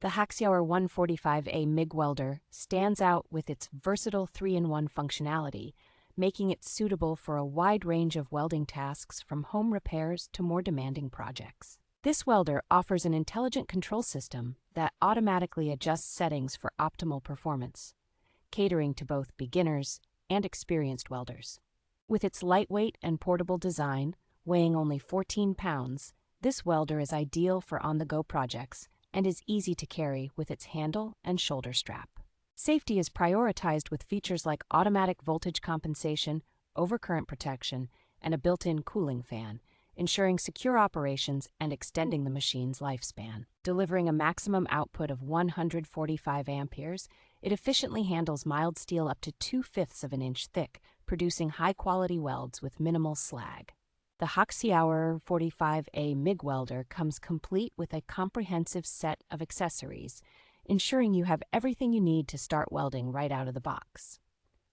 The haxiaoer 145A MIG Welder stands out with its versatile 3-in-1 functionality, making it suitable for a wide range of welding tasks from home repairs to more demanding projects. This welder offers an intelligent control system that automatically adjusts settings for optimal performance, catering to both beginners and experienced welders. With its lightweight and portable design, weighing only 14 pounds, this welder is ideal for on-the-go projects and is easy to carry with its handle and shoulder strap. Safety is prioritized with features like automatic voltage compensation, overcurrent protection, and a built-in cooling fan, ensuring secure operations and extending the machine's lifespan. Delivering a maximum output of 145 amperes, it efficiently handles mild steel up to 2/5 of an inch thick, producing high-quality welds with minimal slag. The haxiaoer 45A MIG welder comes complete with a comprehensive set of accessories, ensuring you have everything you need to start welding right out of the box.